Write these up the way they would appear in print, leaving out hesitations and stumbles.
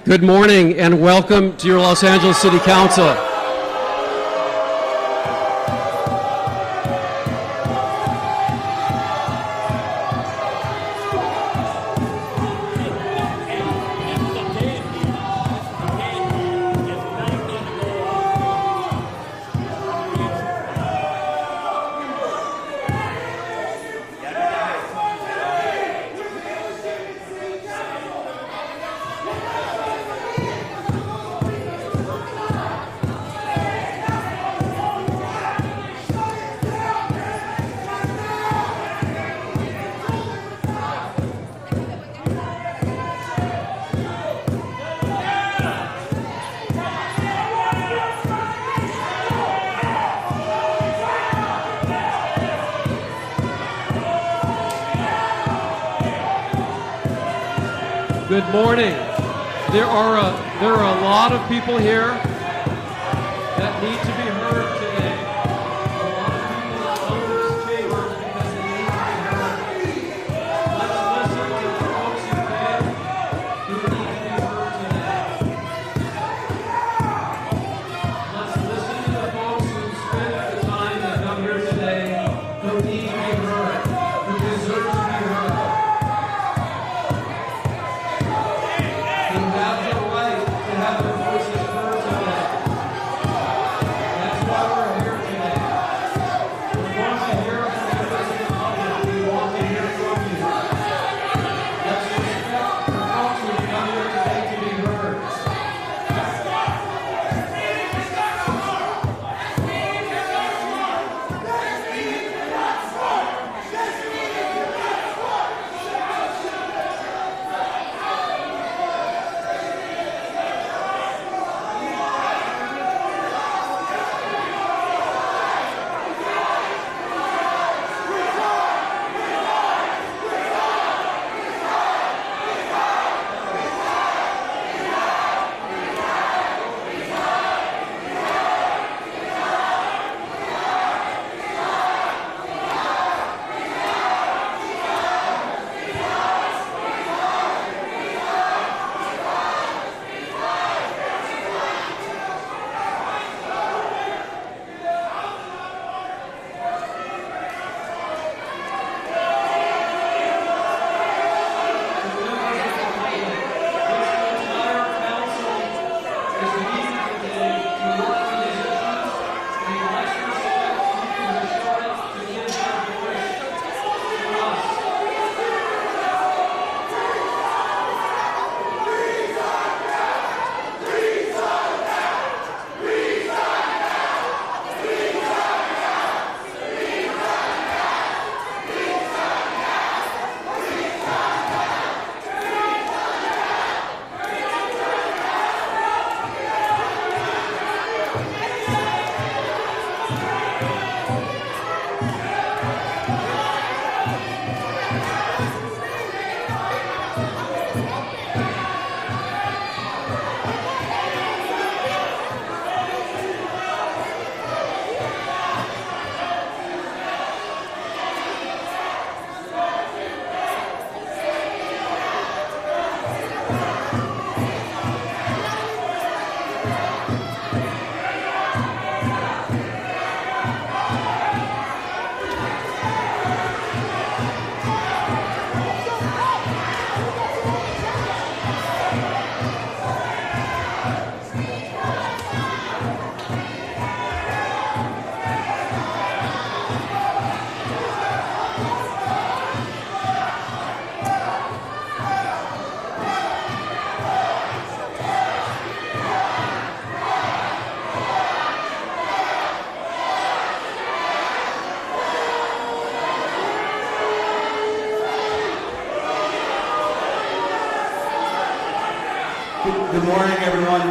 Good morning, and welcome to your Los Angeles City Council. Good morning. There are a lot of people here that need to be heard today. A lot of people out of this chamber because they need to be heard. Let's listen to the folks in bed who need to be heard today. Let's listen to the folks who spent the time to come here today who need to be heard, who deserve to be heard. Have the right to have their voices heard today. is meeting today to work on these issues. The election steps you have started to give their voice to us. Good morning, everyone.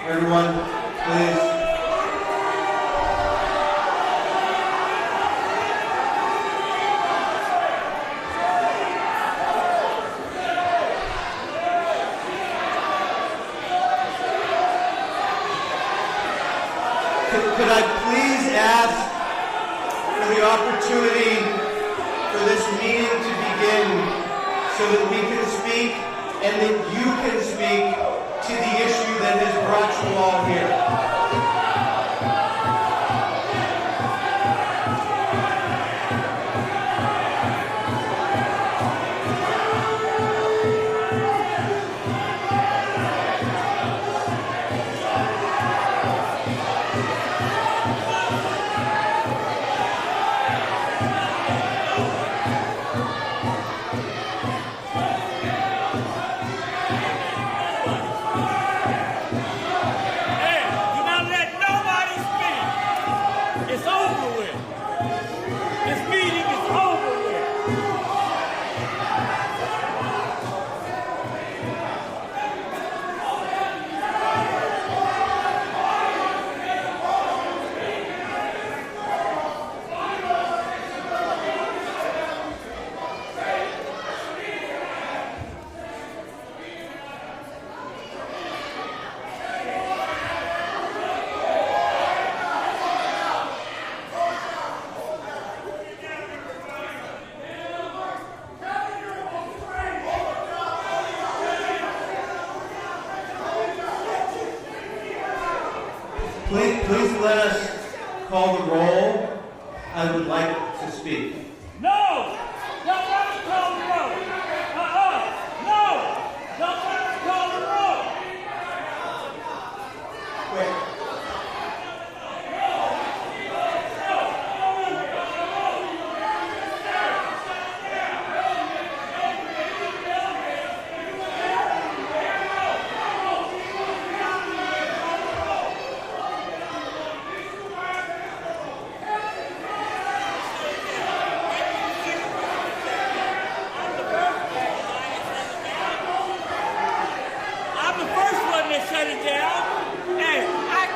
Everyone, please. Could I please ask for the opportunity for this meeting to begin so that we can speak and that you can speak to the issue that has brought you all here. Please let us call the roll. I would like to speak. No! Don't let me call the roll! No! Don't let me call the roll! Wait. I'm the first one that shut it down. Hey, I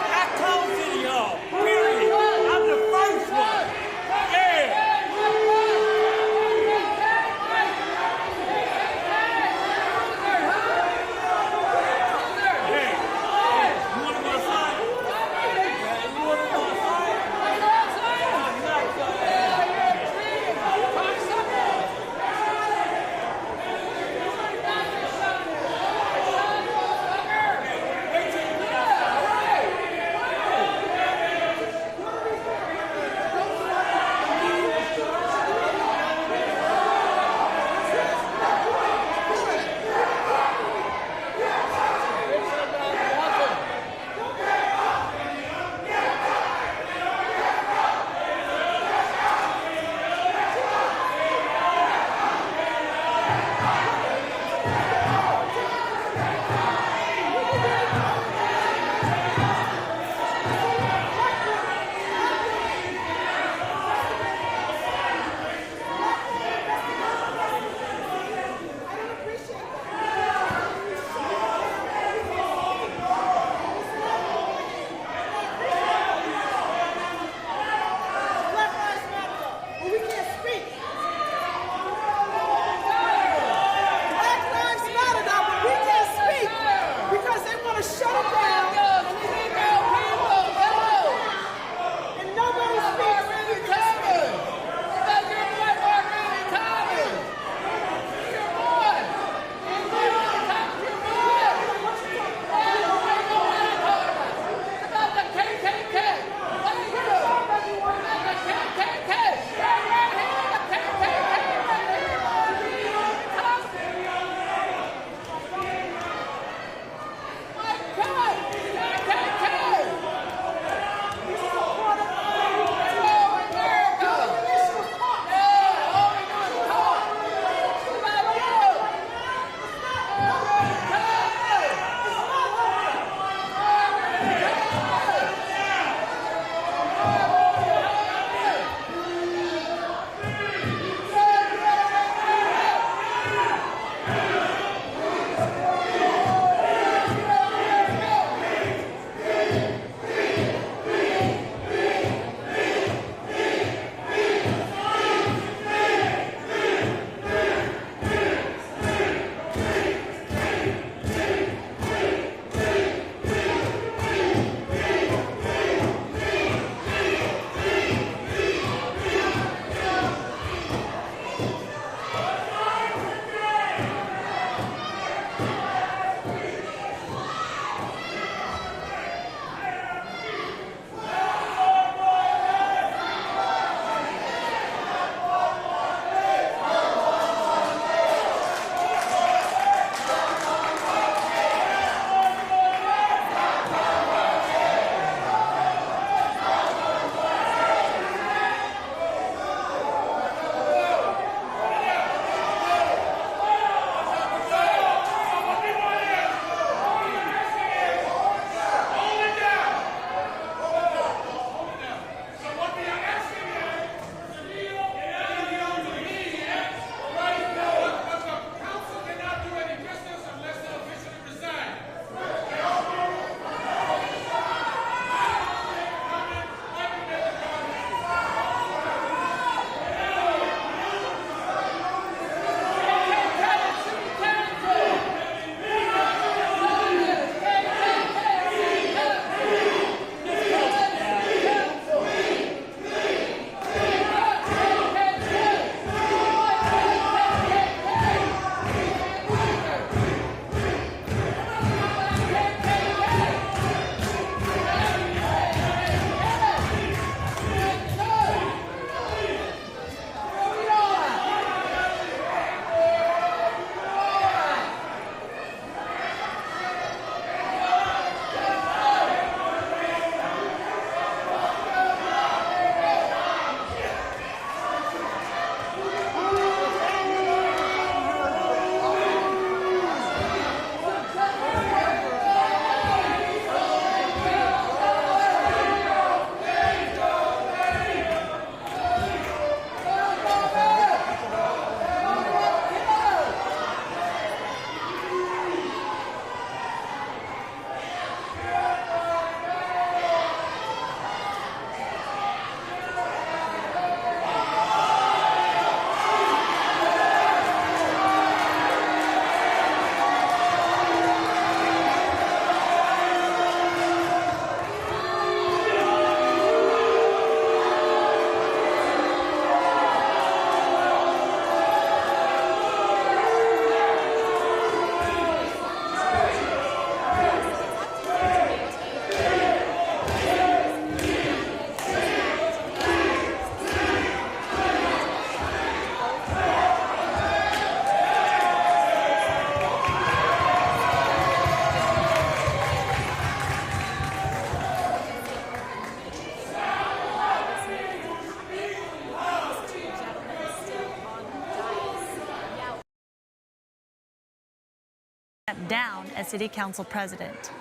down as city council president.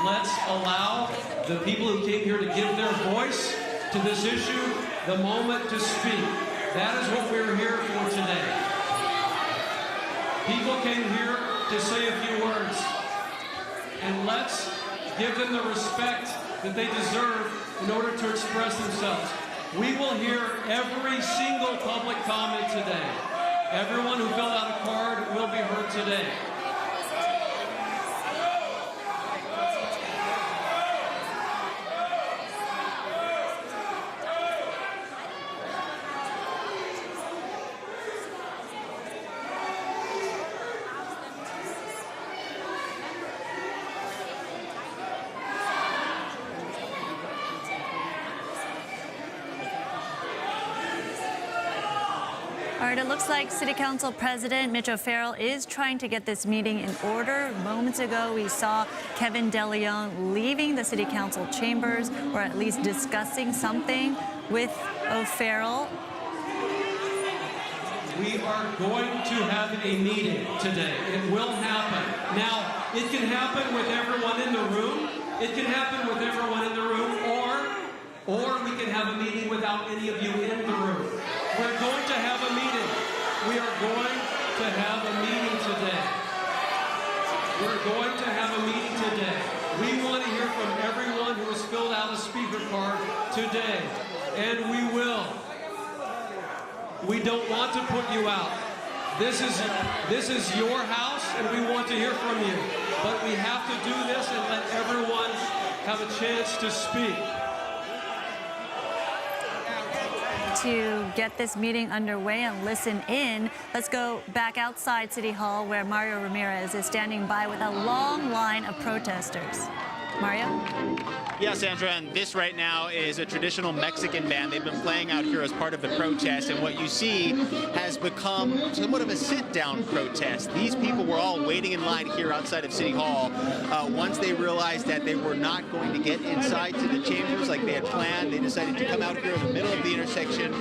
Let's allow the people who came here to give their voice to this issue the moment to speak. That is what we're here for today. People came here to say a few words, and let's give them the respect that they deserve in order to express themselves. We will hear every single public comment today. Everyone who filled out a card will be heard today. All right, it looks like City Council President Mitch O'Farrell is trying to get this meeting in order. Moments ago, we saw Kevin DeLeon leaving the City Council chambers, or at least discussing something with O'Farrell. We are going to have a meeting today. It will happen. Now, it can happen with everyone in the room. It can happen with everyone in the room, or we can have a meeting without any of you in the room. We're going to have a meeting. We are going to have a meeting today. We're going to have a meeting today. We want to hear from everyone who has filled out a speaker card today, and we will. We don't want to put you out. This is your house, and we want to hear from you. But we have to do this and let everyone have a chance to speak. To get this meeting underway and listen in, let's go back outside City Hall where Mario Ramirez is standing by with a long line of protesters. Mario? Yeah, Sandra, and this right now is a traditional Mexican band. They've been playing out here as part of the protest, and what you see has become somewhat of a sit-down protest. These people were all waiting in line here outside of City Hall. Once they realized that they were not going to get inside to the chambers like they had planned, they decided to come out here in the middle of the intersection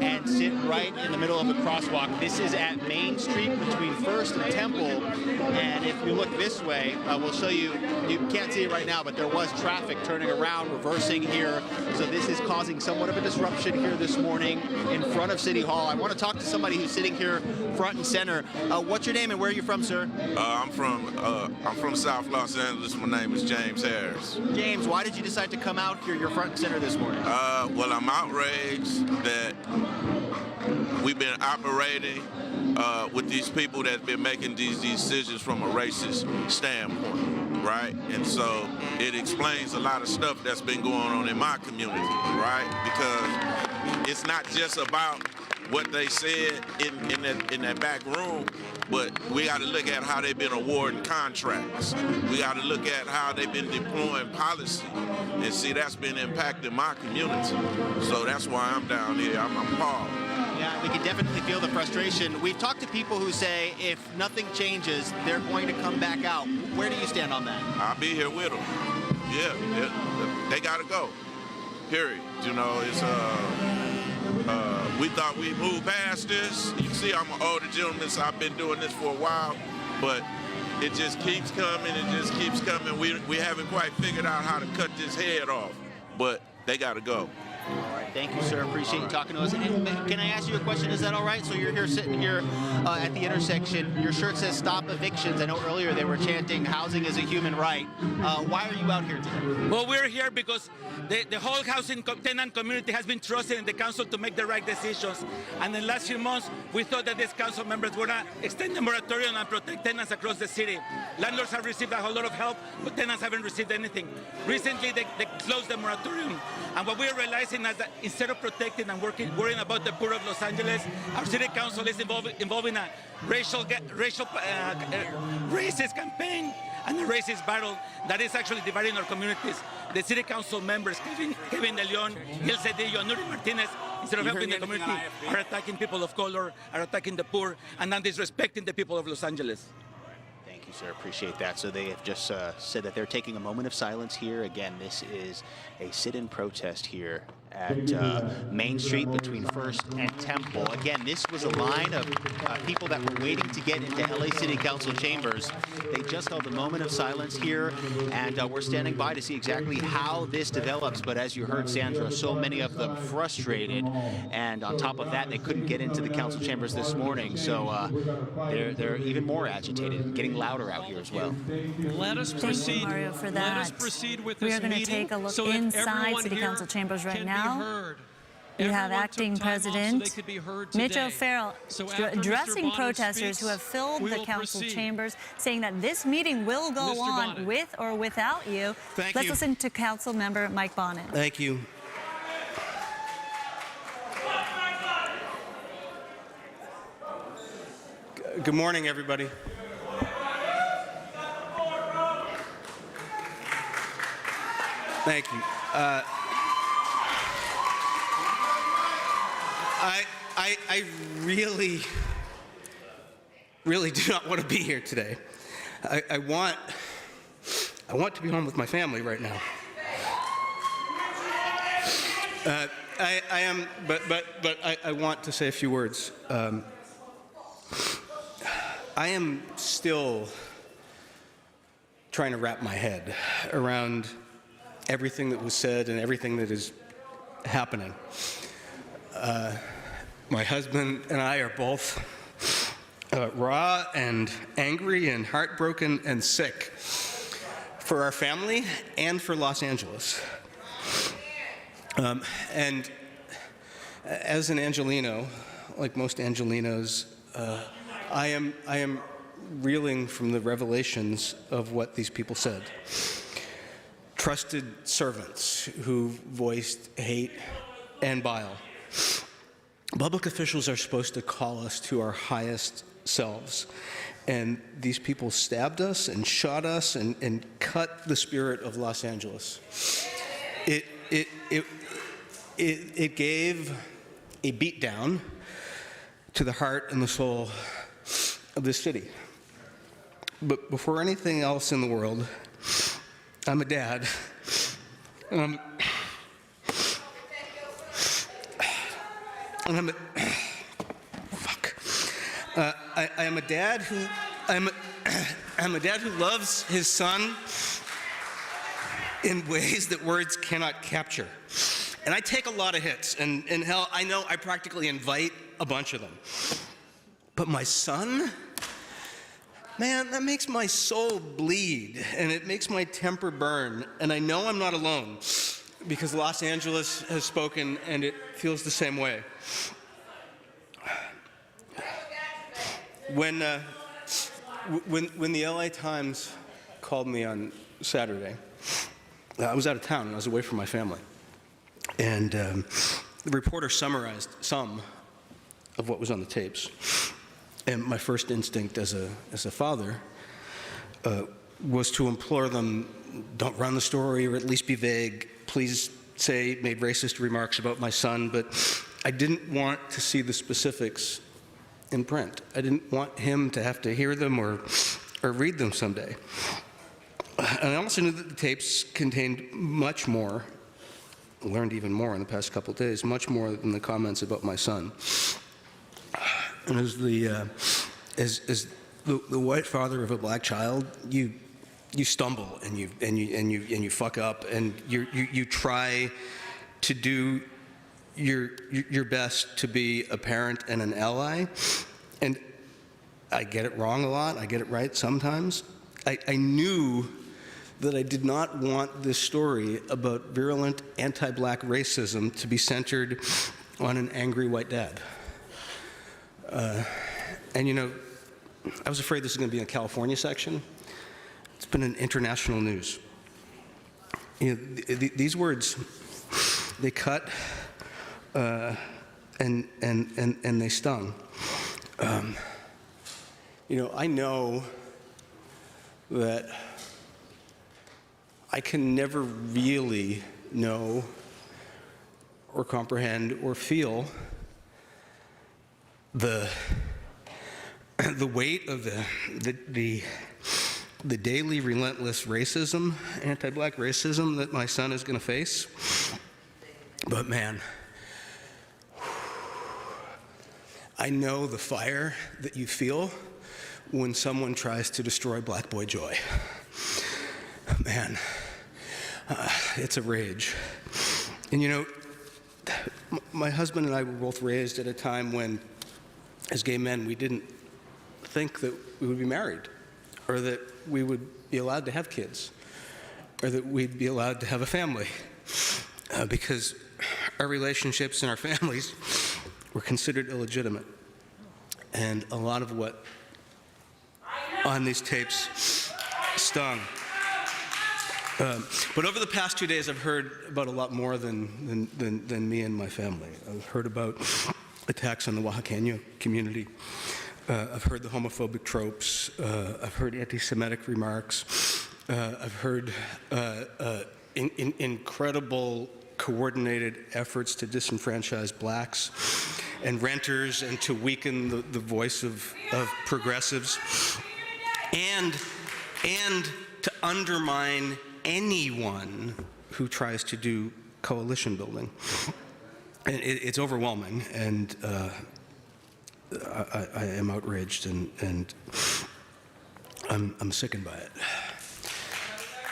and sit right in the middle of the crosswalk. This is at Main Street between First and Temple, and if you look this way, we'll show you, you can't see it right now, but there was traffic turning around, reversing here. So this is causing somewhat of a disruption here this morning in front of City Hall. I want to talk to somebody who's sitting here front and center. What's your name and where are you from, sir? I'm from South Los Angeles. My name is James Harris. James, why did you decide to come out here? You're front and center this morning. Well, I'm outraged that we've been operating with these people that have been making these decisions from a racist standpoint, right? And so it explains a lot of stuff that's been going on in my community, right? Because it's not just about what they said in that back room, but we got to look at how they've been awarding contracts. We got to look at how they've been deploying policy, and see that's been impacting my community. So that's why I'm down here. I'm appalled. Yeah, we can definitely feel the frustration. We've talked to people who say if nothing changes, they're going to come back out. Where do you stand on that? I'll be here with them. Yeah, they got to go. Period. You know, it's we thought we moved past this. You can see I'm an older gentleman, so I've been doing this for a while, but it just keeps coming. It just keeps coming. We haven't quite figured out how to cut this head off, but they got to go. All right, thank you, sir. Appreciate you talking to us. And can I ask you a question? Is that all right? So you're here sitting here at the intersection. Your shirt says "Stop Evictions." I know earlier they were chanting "Housing is a human right." Why are you out here today? Well, we're here because the whole housing tenant community has been trusted in the council to make the right decisions. And in the last few months, we thought that these council members were going to extend the moratorium and protect tenants across the city. Landlords have received a whole lot of help, but tenants haven't received anything. Recently, they closed the moratorium. And what we're realizing is that instead of protecting and worrying about the poor of Los Angeles, our city council is involved in a racist campaign and a racist battle that is actually dividing our communities. The city council members, Kevin DeLeon, Gil Cedillo, and Nuri Martinez, instead of helping the community, are attacking people of color, are attacking the poor, and then disrespecting the people of Los Angeles. Thank you, sir. Appreciate that. So they have just said that they're taking a moment of silence here. Again, this is a sit-in protest here at Main Street between First and Temple. Again, this was a line of people that were waiting to get into LA City Council chambers. They just held a moment of silence here, and we're standing by to see exactly how this develops. But as you heard Sandra, so many of them frustrated, and on top of that, they couldn't get into the council chambers this morning. So they're even more agitated, getting louder out here as well. Let us Thank proceed. you, Mario, for Let that. us proceed with We this are going to meeting take a look so that inside everyone City here Council chambers right can now. be heard. We have Everyone Acting took time off so President they could be heard Mitch today. O'Farrell So after Mr. addressing Bonner protesters speaks, who have filled we the will council proceed. chambers, saying that this meeting will go Mr. on Bonnet. with or without you. Thank Let's you. listen to Council Member Mike Bonnet. Thank you. Good morning, everybody. Thank you. I really do not want to be here today. I want to be home with my family right now. I am, but I want to say a few words. I am still trying to wrap my head around everything that was said and everything that is happening. My husband and I are both raw and angry and heartbroken and sick for our family and for Los Angeles. And as an Angelino, like most Angelinos, I am reeling from the revelations of what these people said. Trusted servants who voiced hate and bile. Public officials are supposed to call us to our highest selves. And these people stabbed us and shot us and cut the spirit of Los Angeles. It gave a beatdown to the heart and the soul of this city. But before anything else in the world, I'm a dad. And I'm a I am a dad who I'm a dad who loves his son in ways that words cannot capture. And I take a lot of hits, and hell, I know I practically invite a bunch of them. But my son, man, that makes my soul bleed, and it makes my temper burn. And I know I'm not alone, because Los Angeles has spoken, and it feels the same way. When the LA Times called me on Saturday, I was out of town, and I was away from my family. And the reporter summarized some of what was on the tapes. And my first instinct as a father was to implore them, don't run the story, or at least be vague. Please say made racist remarks about my son, but I didn't want to see the specifics in print. I didn't want him to have to hear them or read them someday. And I also knew that the tapes contained much more, learned even more in the past couple of days, much more than the comments about my son. And as the white father of a black child, you stumble and you fuck up, and you try to do your best to be a parent and an ally. And I get it wrong a lot. I get it right sometimes. I knew that I did not want this story about virulent anti-black racism to be centered on an angry white dad. And you know, I was afraid this was going to be in a California section. It's been in international news. You know, these words, they cut and they stung. You know, I know that I can never really know or comprehend or feel the weight of the daily relentless racism, anti-black racism that my son is going to face. But man, I know the fire that you feel when someone tries to destroy Black Boy Joy. Man, it's a rage. And you know, my husband and I were both raised at a time when, as gay men, we didn't think that we would be married, or that we would be allowed to have kids, or that we'd be allowed to have a family, because our relationships and our families were considered illegitimate. And a lot of what on these tapes stung. But over the past 2 days, I've heard about a lot more than me and my family. I've heard about attacks on the Oaxaqueño community. I've heard the homophobic tropes. I've heard anti-Semitic remarks. I've heard incredible coordinated efforts to disenfranchise blacks and renters and to weaken the voice of progressives and to undermine anyone who tries to do coalition building. And it's overwhelming, and I am outraged, and I'm sickened by it.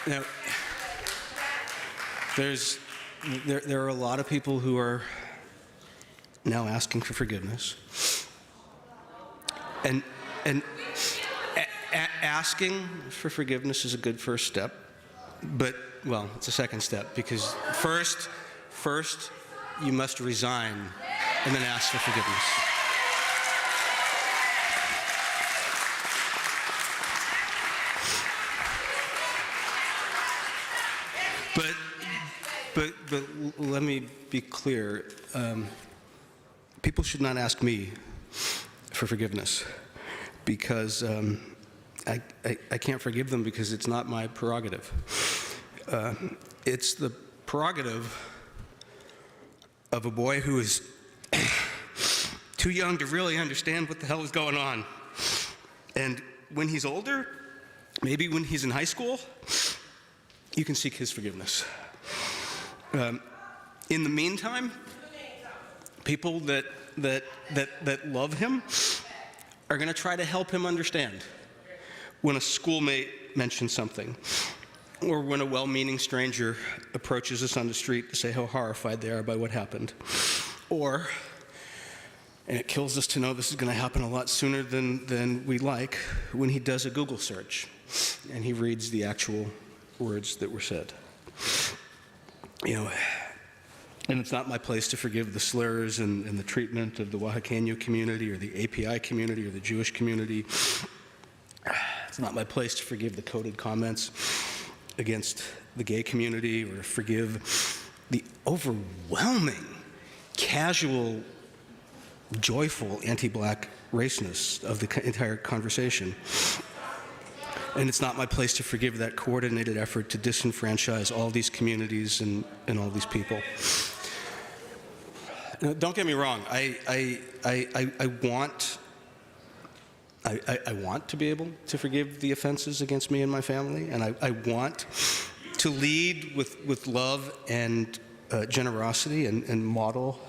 Now, there are a lot of people who are now asking for forgiveness, and asking for forgiveness is a good first step, but, well, it's a second step, because first you must resign and then ask for forgiveness. But let me be clear. People should not ask me for forgiveness, because I can't forgive them, because it's not my prerogative. It's the prerogative of a boy who is too young to really understand what the hell is going on. And when he's older, maybe when he's in high school, you can seek his forgiveness. In the meantime, people that love him are going to try to help him understand when a schoolmate mentions something, or when a well-meaning stranger approaches us on the street to say how horrified they are by what happened. Or, and it kills us to know this is going to happen a lot sooner than we like, when he does a Google search and he reads the actual words that were said. You know, and it's not my place to forgive the slurs and the treatment of the Oaxaqueño community or the API community or the Jewish community. It's not my place to forgive the coded comments against the gay community, or to forgive the overwhelming, casual, joyful anti-black raceness of the entire conversation. And it's not my place to forgive that coordinated effort to disenfranchise all these communities and all these people. Now, don't get me wrong. I want to be able to forgive the offenses against me and my family, and I want to lead with love and generosity and model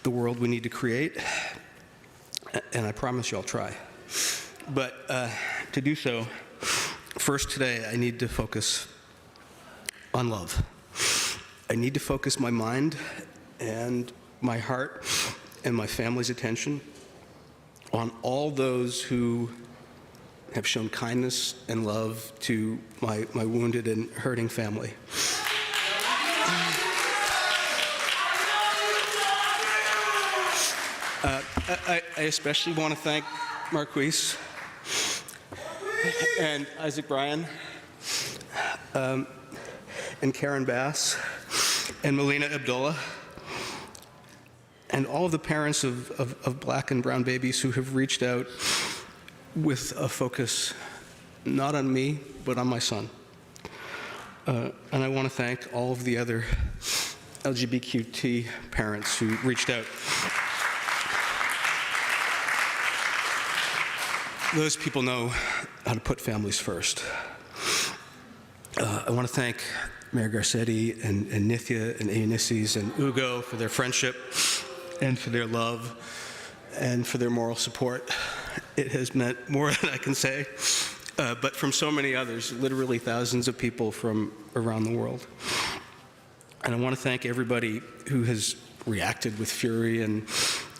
the world we need to create. And I promise you I'll try. But to do so, first today, I need to focus on love. I need to focus my mind and my heart and my family's attention on all those who have shown kindness and love to my wounded and hurting family. I especially want to thank Marquise and Isaac Bryan, and Karen Bass, and Melina Abdullah, and all of the parents of black and brown babies who have reached out with a focus not on me, but on my son. And I want to thank all of the other LGBTQ parents who reached out. Those people know how to put families first. I want to thank Mayor Garcetti and Nithya and Eunices and Ugo for their friendship and for their love and for their moral support. It has meant more than I can say, but from so many others, literally thousands of people from around the world. And I want to thank everybody who has reacted with fury and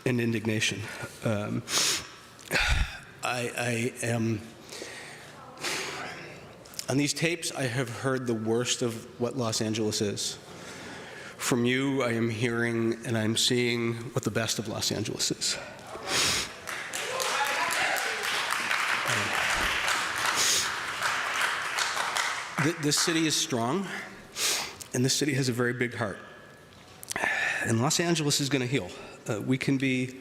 indignation. I am, on these tapes, I have heard the worst of what Los Angeles is. From you, I am hearing and I'm seeing what the best of Los Angeles is. This city is strong, and this city has a very big heart. And Los Angeles is going to heal. We can be,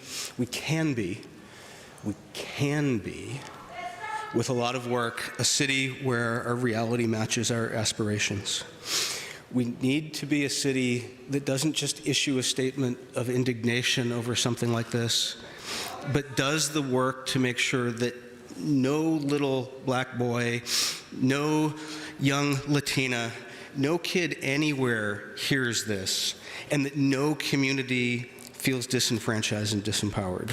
with a lot of work, a city where our reality matches our aspirations. We need to be a city that doesn't just issue a statement of indignation over something like this, but does the work to make sure that no little black boy, no young Latina, no kid anywhere hears this, and that no community feels disenfranchised and disempowered.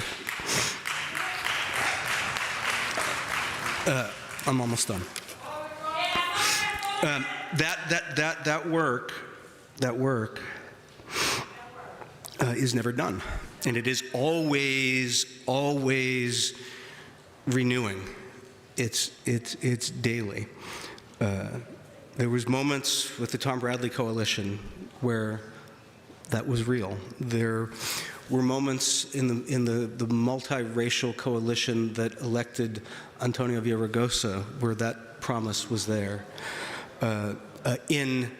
I'm almost done. That work is never done, and it is always renewing. It's daily. There was moments with the Tom Bradley Coalition where that was real. There were moments in the multiracial coalition that elected Antonio Villaraigosa where that promise was there. In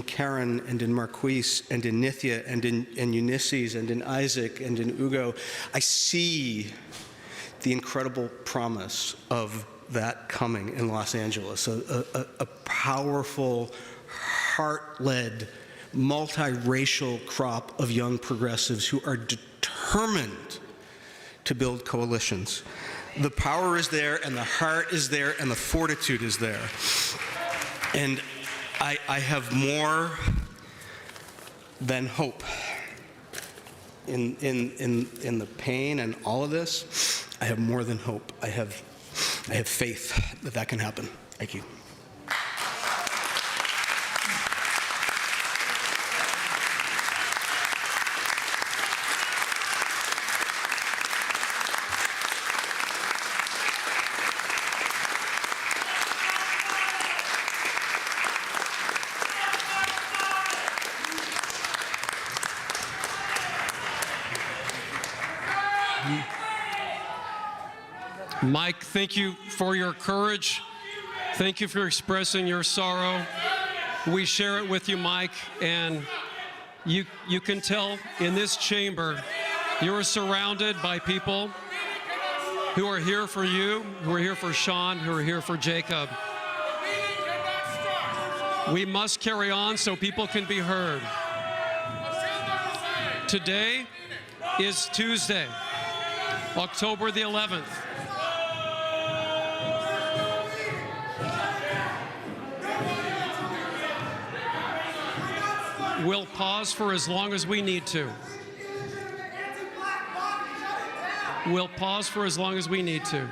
Karen and in Marquise and in Nithya and in Ulysses and in Isaac and in Ugo, I see the incredible promise of that coming in Los Angeles, a powerful, heart-led, multiracial crop of young progressives who are determined to build coalitions. The power is there, and the heart is there, and the fortitude is there. And I have more than hope in the pain and all of this. I have more than hope. I have faith that that can happen. Thank you. Mike, thank you for your courage. Thank you for expressing your sorrow. We share it with you, Mike, and you can tell in this chamber you are surrounded by people who are here for you, who are here for Sean, who are here for Jacob. We must carry on so people can be heard. Today is Tuesday, October the 11th. We'll pause for as long as we need to. We'll pause for as long as we need to.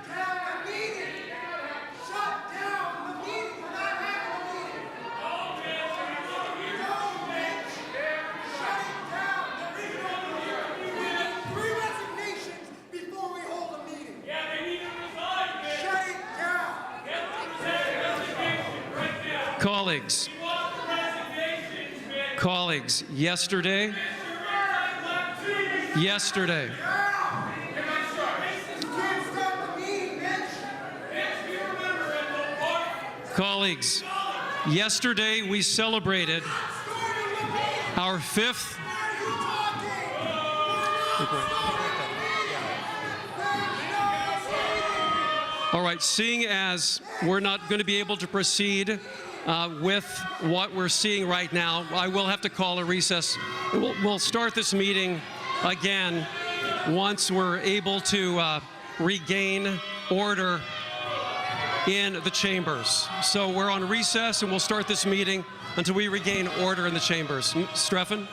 Colleagues, yesterday, colleagues, yesterday we celebrated our fifth All right, seeing as we're not going to be able to proceed with what we're seeing right now, I will have to call a recess. We'll start this meeting again once we're able to regain order in the chambers. So we're on recess, and we'll start this meeting until we regain order in the chambers. Streffan?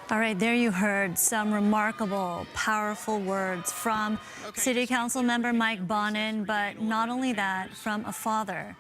All right, there you heard some remarkable, powerful words from City Council member Mike Bonin, but not only that, from a father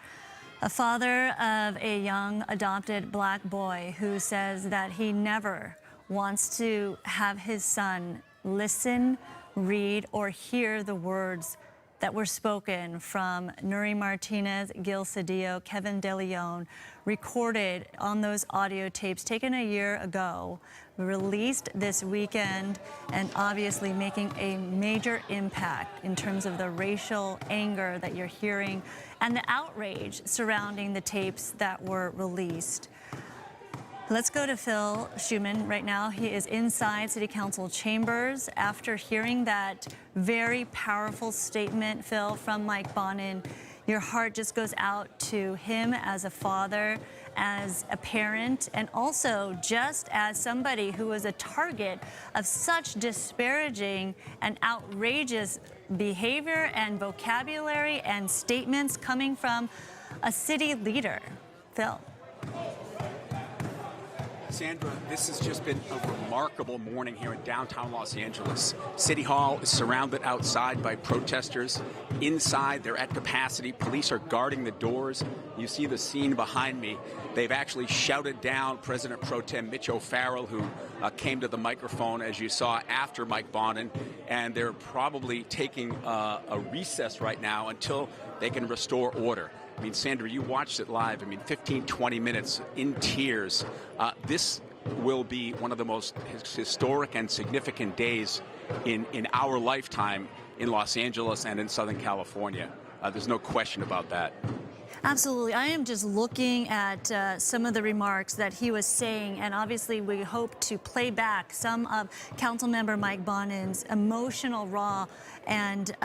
of a young adopted black boy who says that he never wants to have his son listen, read, or hear the words that were spoken from Nuri Martinez, Gil Cedillo, Kevin DeLeon, recorded on those audio tapes taken a year ago, released this weekend, and obviously making a major impact in terms of the racial anger that you're hearing and the outrage surrounding the tapes that were released. Let's go to Phil Schuman right now. He is inside City Council chambers after hearing that very powerful statement, Phil, from Mike Bonin. Your heart just goes out to him as a father, as a parent, and also just as somebody who was a target of such disparaging and outrageous behavior and vocabulary and statements coming from a city leader. Phil. Sandra, this has just been a remarkable morning here in downtown Los Angeles. City Hall is surrounded outside by protesters. Inside, they're at capacity. Police are guarding the doors. You see the scene behind me. They've actually shouted down President Pro Tem Mitch O'Farrell, who came to the microphone, as you saw, after Mike Bonin, and they're probably taking a recess right now until they can restore order. I mean, Sandra, you watched it live. I mean, 15, 20 minutes in tears. This will be one of the most historic and significant days in our lifetime in Los Angeles and in Southern California. There's no question about that. Absolutely. I am just looking at some of the remarks that he was saying, and obviously we hope to play back some of Councilmember Mike Bonin's emotional, raw, and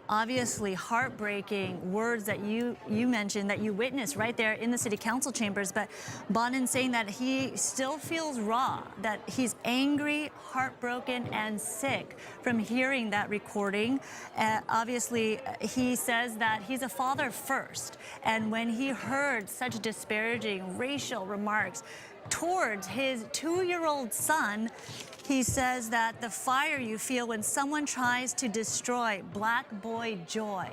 obviously heartbreaking words that you mentioned, that you witnessed right there in the City Council chambers. But Bonin saying that he still feels raw, that he's angry, heartbroken, and sick from hearing that recording. Obviously, he says that he's a father first, and when he heard such disparaging racial remarks towards his 2-year-old son, he says that the fire you feel when someone tries to destroy black boy joy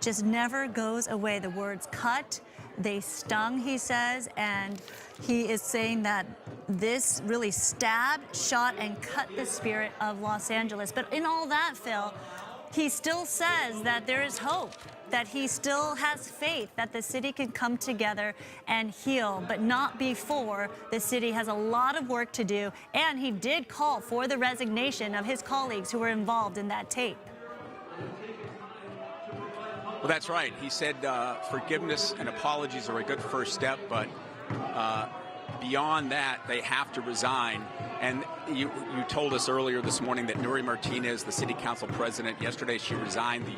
just never goes away. The words cut, they stung, he says, and he is saying that this really stabbed, shot, and cut the spirit of Los Angeles. But in all that, Phil, he still says that there is hope, that he still has faith that the city can come together and heal, but not before the city has a lot of work to do. And he did call for the resignation of his colleagues who were involved in that tape. Well, that's right. He said forgiveness and apologies are a good first step, but beyond that, they have to resign. And you told us earlier this morning that Nuri Martinez, the city council president, yesterday she resigned the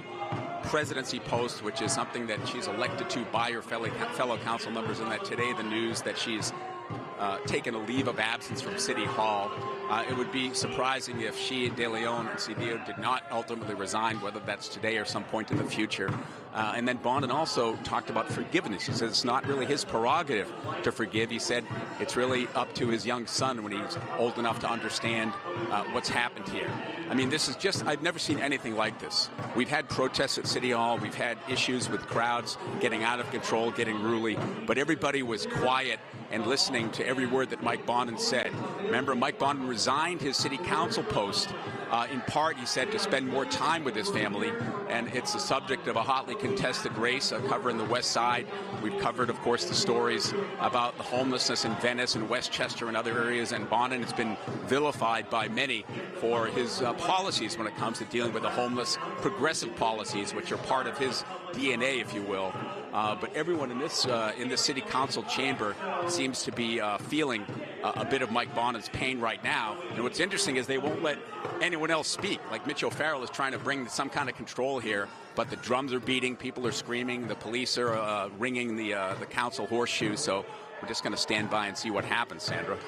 presidency post, which is something that she's elected to by her fellow council members, and that today the news that she's taken a leave of absence from City Hall. It would be surprising if she, De Leon, and Cedillo did not ultimately resign, whether that's today or some point in the future. And then Bonin also talked about forgiveness. He says it's not really his prerogative to forgive. He said it's really up to his young son when he's old enough to understand what's happened here. I mean, this is just, I've never seen anything like this. We've had protests at City Hall. We've had issues with crowds getting out of control, getting unruly. But everybody was quiet and listening to every word that Mike Bonin said. Remember, Mike Bonin resigned his city council post. In part, he said, to spend more time with his family. And it's the subject of a hotly contested race covering the West Side. We've covered, of course, the stories about the homelessness in Venice and Westchester and other areas. And Bonin has been vilified by many for his policies when it comes to dealing with the homeless, progressive policies, which are part of his DNA, if you will. But everyone in this city council chamber seems to be feeling a bit of Mike Bonin's pain right now. And what's interesting is they won't let anyone else speak. Like Mitch O'Farrell is trying to bring some kind of control here, but the drums are beating, people are screaming, the police are ringing the council horseshoe. So we're just going to stand by and see what happens, Sandra.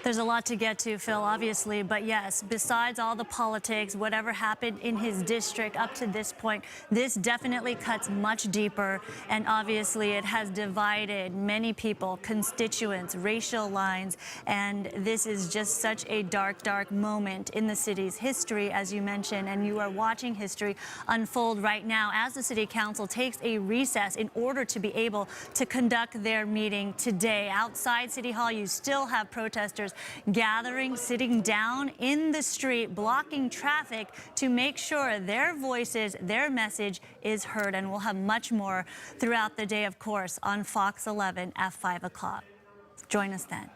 There's a lot to get to, Phil, obviously, but yes, besides all the politics, whatever happened in his district up to this point, this definitely cuts much deeper, and obviously it has divided many people, constituents, racial lines, and this is just such a dark, dark moment in the city's history, as you mentioned, and you are watching history unfold right now as the City Council takes a recess in order to be able to conduct their meeting today. Outside City Hall, you still have protesters gathering, sitting down in the street, blocking traffic to make sure their voices, their message is heard. And we'll have much more throughout the day, of course, on Fox 11 at 5 o'clock. Join us then.